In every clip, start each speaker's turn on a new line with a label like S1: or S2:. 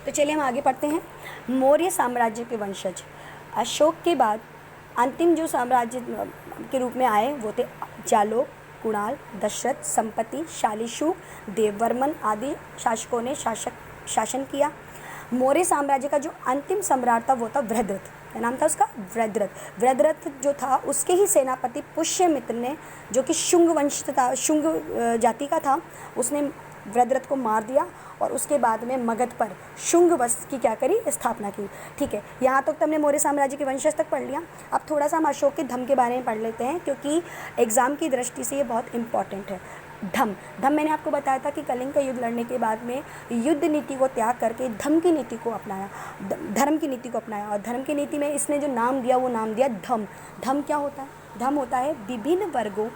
S1: तो चलिए हम आगे पढ़ते हैं। मौर्य साम्राज्य के वंशज अशोक के बाद अंतिम जो साम्राज्य के रूप में आए वो थे जालोक, कुणाल, दशरथ, संपत्ति, शालीशुक, देववर्मन आदि शासकों ने शासन किया। मौर्य साम्राज्य का जो अंतिम सम्राट था वो था वृहद्रथ। क्या नाम था उसका? वृहद्रथ। वृहद्रथ जो था उसके ही सेनापति पुष्यमित्र ने, जो कि शुंग वंश था, शुंग जाति का था, उसने वृहद्रथ को मार दिया और उसके बाद में मगध पर शुंग वंश की क्या करी? स्थापना की। ठीक है, यहाँ तक तो हमने मौर्य साम्राज्य के वंशज तक पढ़ लिया। अब थोड़ा सा हम अशोक के धम्म के बारे में पढ़ लेते हैं, क्योंकि एग्ज़ाम की दृष्टि से ये बहुत इंपॉर्टेंट है। धम्म मैंने आपको बताया था कि कलिंग का युद्ध लड़ने के बाद में युद्ध नीति को त्याग करके धम्म की नीति को अपनाया, धर्म की नीति को अपनाया, और धर्म की नीति में इसने जो नाम दिया वो नाम दिया धम्म। धम्म क्या होता है? धम्म होता है विभिन्न वर्गों,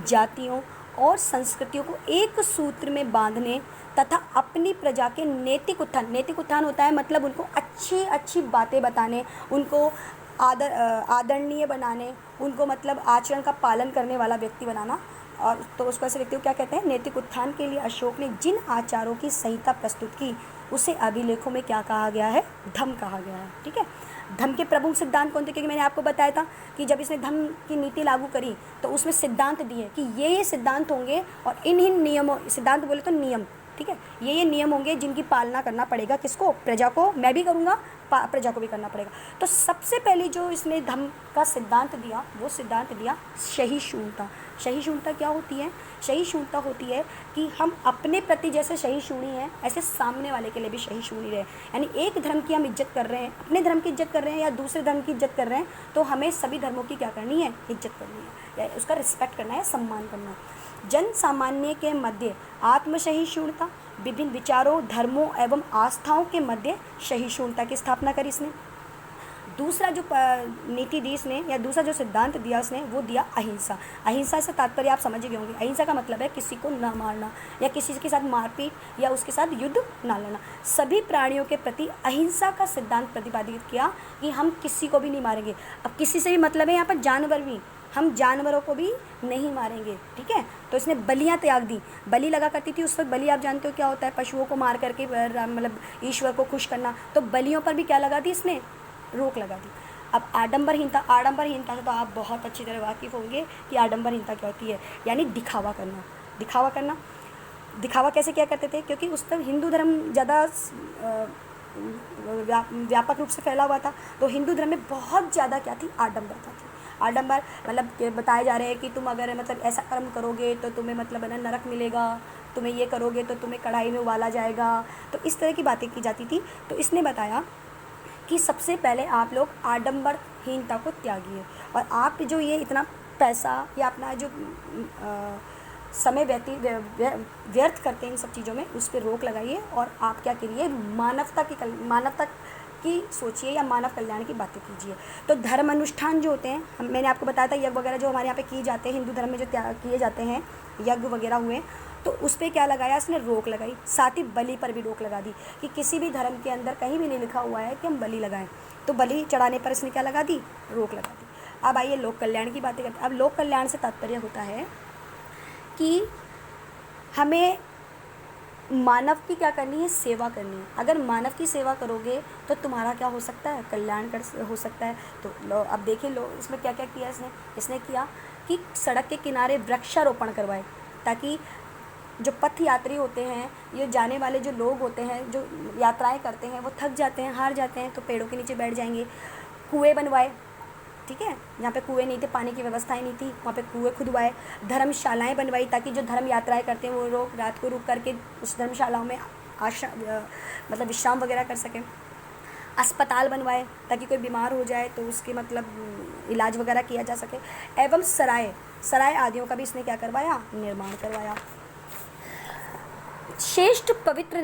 S1: जातियों और संस्कृतियों को एक सूत्र में बांधने तथा अपनी प्रजा के नैतिक उत्थान, नैतिक उत्थान होता है मतलब उनको अच्छी अच्छी बातें बताने, उनको आदरणीय बनाने, उनको मतलब आचरण का पालन करने वाला व्यक्ति बनाना। और तो उसको ऐसे व्यक्ति को क्या कहते हैं? नैतिक उत्थान के लिए अशोक ने जिन आचारों की संहिता प्रस्तुत की उसे अभिलेखों में क्या कहा गया है? धम्म कहा गया है। ठीक है, धम्म के प्रमुख सिद्धांत कौन थे? क्योंकि मैंने आपको बताया था कि जब इसने धम्म की नीति लागू करी तो उसमें सिद्धांत दिए कि ये सिद्धांत होंगे और इन नियमों, सिद्धांत बोले तो नियम, ठीक है, ये नियम होंगे जिनकी पालना करना पड़ेगा। किसको? प्रजा को। मैं भी करूँगा, प्रजा को भी करना पड़ेगा। तो सबसे पहले जो इसने धम्म का सिद्धांत दिया वो सिद्धांत दिया सहिष्णुता। सहिष्णुता क्या होती है? सहिष्णुता होती है कि हम अपने प्रति जैसे सहिष्णु हैं ऐसे सामने वाले के लिए भी सहिष्णु रहे। यानी एक धर्म की हम इज्जत कर रहे हैं, अपने धर्म की इज्जत कर रहे हैं या दूसरे धर्म की इज्जत कर रहे हैं, तो हमें सभी धर्मों की क्या करनी है? इज्जत करनी है, या उसका रिस्पेक्ट करना है, सम्मान करना है। जन सामान्य के मध्य आत्मसहिष्णुता, विभिन्न विचारों, धर्मों एवं आस्थाओं के मध्य सहिष्णुता की स्थापना करी इसने। दूसरा जो नीति दी इसने, या दूसरा जो सिद्धांत दिया उसने, वो दिया अहिंसा। अहिंसा से तात्पर्य आप समझ गए होंगे। अहिंसा का मतलब है किसी को ना मारना या किसी के साथ मारपीट या उसके साथ युद्ध ना लड़ना। सभी प्राणियों के प्रति अहिंसा का सिद्धांत प्रतिपादित किया कि हम किसी को भी नहीं मारेंगे। अब किसी से भी मतलब है यहाँ पर जानवर भी, हम जानवरों को भी नहीं मारेंगे। ठीक है, तो इसने बलियाँ त्याग दी। बलि लगा करती थी उस वक्त। बलि आप जानते हो क्या होता है? पशुओं को मार करके मतलब ईश्वर को खुश करना। तो बलियों पर भी क्या लगा दी इसने? रोक लगा दी। अब आडंबरहीनता, आडंबरहीनता से तो आप बहुत अच्छी तरह वाकिफ़ होंगे कि आडंबरहीनता क्या होती है। यानी दिखावा करना। दिखावा करना, दिखावा कैसे क्या करते थे? क्योंकि उस तक हिंदू धर्म ज़्यादा व्यापक रूप से फैला हुआ था, तो हिंदू धर्म में बहुत ज़्यादा क्या थी? आडंबरता थी। आडंबर मतलब बताए जा रहे हैं कि तुम अगर मतलब ऐसा कर्म करोगे तो तुम्हें मतलब है ना नरक मिलेगा, तुम्हें ये करोगे तो तुम्हें कढ़ाई में उबाला जाएगा। तो इस तरह की बातें की जाती थी। तो इसने बताया कि सबसे पहले आप लोग आडंबरहीनता को त्यागिए, और आप जो ये इतना पैसा या अपना जो समय व्यर्थ करते हैं इन सब चीज़ों में, उस पर रोक लगाइए और आप क्या करिए? मानवता की सोचिए या मानव कल्याण की बातें कीजिए। तो धर्म अनुष्ठान जो होते हैं, मैंने आपको बताया था यज्ञ वगैरह जो हमारे यहाँ पे किए जाते हैं, हिंदू धर्म में जो किए जाते हैं यज्ञ वगैरह हुए, तो उस पर क्या लगाया इसने? रोक लगाई। साथ ही बलि पर भी रोक लगा दी कि किसी भी धर्म के अंदर कहीं भी नहीं लिखा हुआ है कि हम बलि लगाएं। तो बलि चढ़ाने पर इसने क्या लगा दी? रोक लगा दी। अब आइए लोक कल्याण की बातें करते हैं। अब लोक कल्याण से तात्पर्य होता है कि हमें मानव की क्या करनी है? सेवा करनी है। अगर मानव की सेवा करोगे तो तुम्हारा क्या हो सकता है? कल्याण हो सकता है। तो अब देखिए इसमें क्या क्या किया इसने किया कि सड़क के किनारे वृक्षारोपण करवाए, ताकि जो पथ यात्री होते हैं, ये जाने वाले जो लोग होते हैं, जो यात्राएं करते हैं, वो थक जाते हैं, हार जाते हैं, तो पेड़ों के नीचे बैठ जाएंगे। कुएँ बनवाए, ठीक है, जहाँ पे कुएँ नहीं थे, पानी की व्यवस्थाएं नहीं थी, वहाँ पे कुएँ खुदवाए। धर्मशालाएं बनवाई ताकि जो धर्म यात्राएं करते हैं वो लोग रात को रुक करके उस धर्मशालाओं में मतलब विश्राम वगैरह कर सकें। अस्पताल बनवाए ताकि कोई बीमार हो जाए तो उसके मतलब इलाज वगैरह किया जा सके। एवं सराय आदियों का भी इसने क्या करवाया? निर्माण करवाया। श्रेष्ठ पवित्र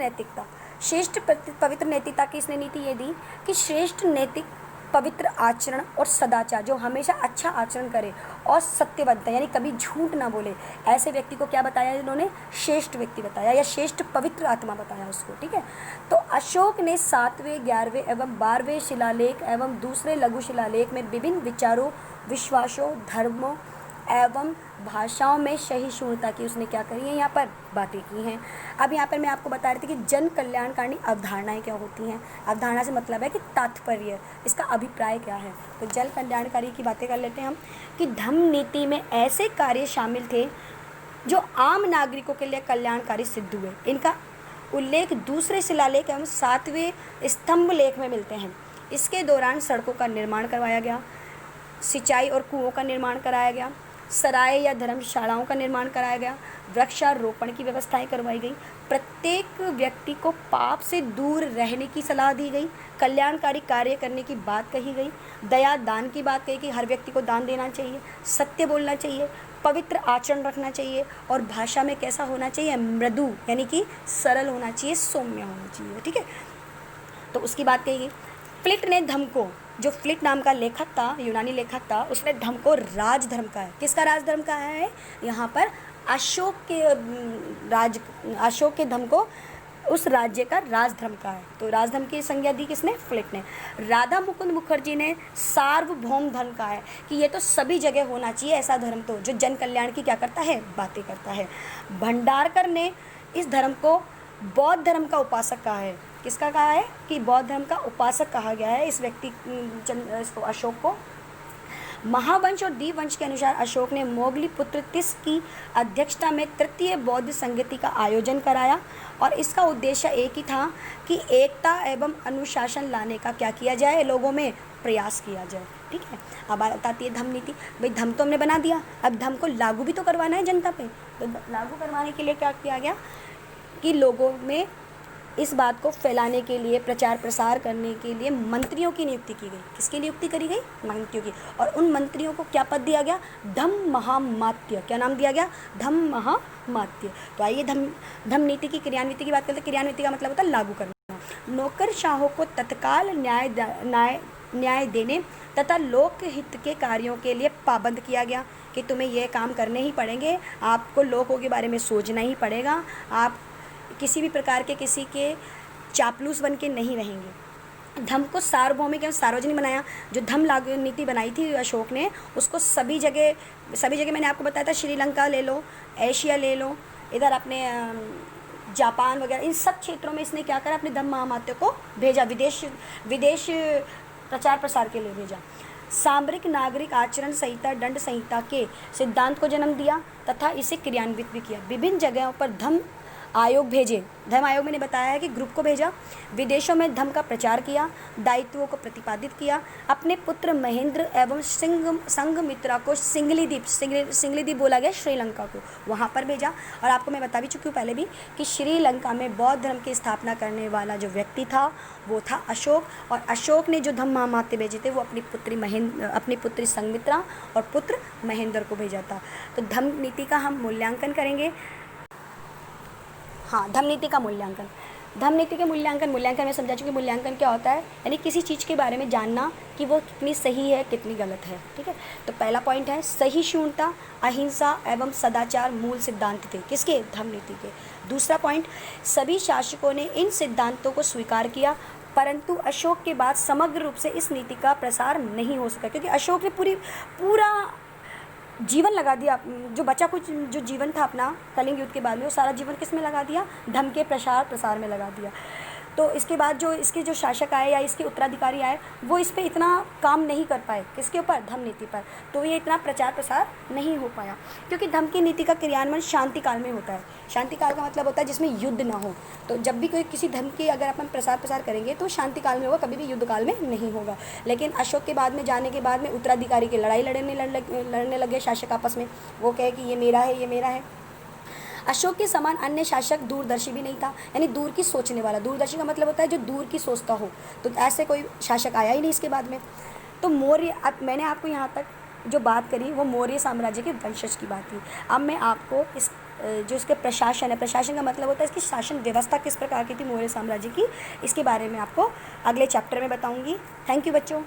S1: नैतिकता की इसने नीति ये दी कि श्रेष्ठ नैतिक पवित्र आचरण और सदाचार, जो हमेशा अच्छा आचरण करे और सत्यवंत है, यानी कभी झूठ ना बोले, ऐसे व्यक्ति को क्या बताया इन्होंने? श्रेष्ठ व्यक्ति बताया या श्रेष्ठ पवित्र आत्मा बताया उसको। ठीक है, तो अशोक ने 7वें, 11वें एवं 12वें शिलालेख एवं दूसरे लघु शिलालेख में विभिन्न विचारों, विश्वासों, धर्मों एवं भाषाओं में सहिष्णुता की उसने क्या करी है, यहाँ पर बातें की हैं। अब यहाँ पर मैं आपको बता रही थी कि जन कल्याणकारी अवधारणाएं क्या होती हैं। अवधारणा से मतलब है कि तात्पर्य, इसका अभिप्राय क्या है। तो जन कल्याणकारी की बातें कर लेते हैं हम कि धम्म नीति में ऐसे कार्य शामिल थे जो आम नागरिकों के लिए कल्याणकारी सिद्ध हुए। इनका उल्लेख दूसरे शिलालेख एवं 7वें स्तंभ लेख में मिलते हैं। इसके दौरान सड़कों का निर्माण करवाया गया, सिंचाई और कुओं का निर्माण कराया गया, सराय या धर्मशालाओं का निर्माण कराया गया, वृक्षारोपण की व्यवस्थाएं करवाई गई, प्रत्येक व्यक्ति को पाप से दूर रहने की सलाह दी गई, कल्याणकारी कार्य करने की बात कही गई, दया दान की बात कही कि हर व्यक्ति को दान देना चाहिए, सत्य बोलना चाहिए, पवित्र आचरण रखना चाहिए और भाषा में कैसा होना चाहिए, मृदु यानी कि सरल होना चाहिए, सौम्य होना चाहिए। ठीक है, तो उसकी बात कही गई। फ्लिट ने धम्म को, जो फ्लिट नाम का लेखक था, यूनानी लेखक था, उसने धम्म को राजधर्म का है। किसका राजधर्म का है, यहाँ पर अशोक के धम्म को उस राज्य का राजधर्म का है। तो राजधर्म की संज्ञा दी किसने, फ्लिट ने। राधा मुकुंद मुखर्जी ने सार्वभौम धर्म का है कि ये तो सभी जगह होना चाहिए ऐसा धर्म, तो जो जन कल्याण की क्या करता है, बातें करता है। भंडारकर ने इस धर्म को बौद्ध धर्म का उपासक कहा है। किसका कहा है कि बौद्ध धर्म का उपासक कहा गया है इस व्यक्ति अशोक को। महावंश और दीपवंश के अनुसार अशोक ने मोगली पुत्र तिस की अध्यक्षता में तृतीय बौद्ध संगति का आयोजन कराया और इसका उद्देश्य एक ही था कि एकता एवं अनुशासन लाने का क्या किया जाए, लोगों में प्रयास किया जाए। ठीक है, अब आती है धम्म नीति। भाई धम्म तो हमने बना दिया, अब धम्म को लागू भी तो करवाना है जनता पे। तो लागू करवाने के लिए क्या किया गया कि लोगों में इस बात को फैलाने के लिए, प्रचार प्रसार करने के लिए मंत्रियों की नियुक्ति की गई। किसकी नियुक्ति करी गई, मंत्रियों की। और उन मंत्रियों को क्या पद दिया गया, धम्म महामात्य। क्या नाम दिया गया, धम्म महामात्य। तो आइए धम्म नीति की क्रियान्विति की बात करते हैं। क्रियान्विति का मतलब होता है लागू करना। नौकरशाहों को तत्काल न्याय देने तथा लोकहित के कार्यों के लिए पाबंद किया गया कि तुम्हें ये काम करने ही पड़ेंगे, आपको लोगों के बारे में सोचना ही पड़ेगा, आप किसी भी प्रकार के किसी के चापलूस बन के नहीं रहेंगे। धम्म को सार्वभौमिक एवं सार्वजनिक बनाया। जो धम्म लागू नीति बनाई थी अशोक ने, उसको सभी जगह मैंने आपको बताया था, श्रीलंका ले लो, एशिया ले लो, इधर अपने जापान वगैरह, इन सब क्षेत्रों में इसने क्या करा, अपने धम्म महामात्य को भेजा, विदेश प्रचार प्रसार के लिए भेजा। सामरिक नागरिक आचरण संहिता, दंड संहिता के सिद्धांत को जन्म दिया तथा इसे क्रियान्वित भी किया। विभिन्न जगहों पर धम्म आयोग भेजे। धम्म आयोग मैंने बताया है कि ग्रुप को भेजा। विदेशों में धम्म का प्रचार किया, दायित्वों को प्रतिपादित किया। अपने पुत्र महेंद्र एवं संघमित्रा को सिंगली द्वीप बोला गया श्रीलंका को, वहाँ पर भेजा। और आपको मैं बता भी चुकी हूँ पहले भी कि श्रीलंका में बौद्ध धर्म की स्थापना करने वाला जो व्यक्ति था वो था अशोक। और अशोक ने जो धम्म महामात्य भेजे थे वो अपनी पुत्री संघमित्रा और पुत्र महेंद्र को भेजा था। तो धम्म नीति का हम मूल्यांकन करेंगे। हाँ, धम्म नीति का मूल्यांकन। धम्म नीति के मूल्यांकन में समझा चुके मूल्यांकन क्या होता है, यानी किसी चीज़ के बारे में जानना कि वो कितनी सही है कितनी गलत है। ठीक है, तो पहला पॉइंट है सहिष्णुता, अहिंसा एवं सदाचार मूल सिद्धांत थे किसके, धम्म नीति के। दूसरा पॉइंट, सभी शासकों ने इन सिद्धांतों को स्वीकार किया, परंतु अशोक के बाद समग्र रूप से इस नीति का प्रसार नहीं हो सका, क्योंकि अशोक ने पूरा जीवन लगा दिया, जो बचा कुछ जो जीवन था अपना कलिंग युद्ध के बाद में, वो सारा जीवन किस में लगा दिया, धम्म के प्रसार प्रसार में लगा दिया। तो इसके बाद जो इसके जो शासक आए या इसके उत्तराधिकारी आए वो इस पे इतना काम नहीं कर पाए, किसके ऊपर, धम्म नीति पर। तो ये इतना प्रचार प्रसार नहीं हो पाया, क्योंकि धम्म की नीति का क्रियान्वयन शांति काल में होता है। शांति काल का मतलब होता है जिसमें युद्ध ना हो। तो जब भी कोई किसी धर्म की अगर अपन प्रसार प्रसार करेंगे तो शांति काल में होगा, कभी भी युद्ध काल में नहीं होगा। लेकिन अशोक के बाद में जाने के बाद में उत्तराधिकारी की लड़ाई लड़ने लगे शासक आपस में, वो कहे कि ये मेरा है, ये मेरा है। अशोक के समान अन्य शासक दूरदर्शी भी नहीं था, यानी दूर की सोचने वाला। दूरदर्शी का मतलब होता है जो दूर की सोचता हो, तो ऐसे कोई शासक आया ही नहीं इसके बाद में। तो मौर्य, अब मैंने आपको यहाँ तक जो बात करी वो मौर्य साम्राज्य के वंशज की बात थी। अब मैं आपको इस जो इसके प्रशासन है, प्रशासन का मतलब होता है इसकी शासन व्यवस्था किस प्रकार की थी मौर्य साम्राज्य की, इसके बारे में आपको अगले चैप्टर में बताऊँगी। थैंक यू बच्चों।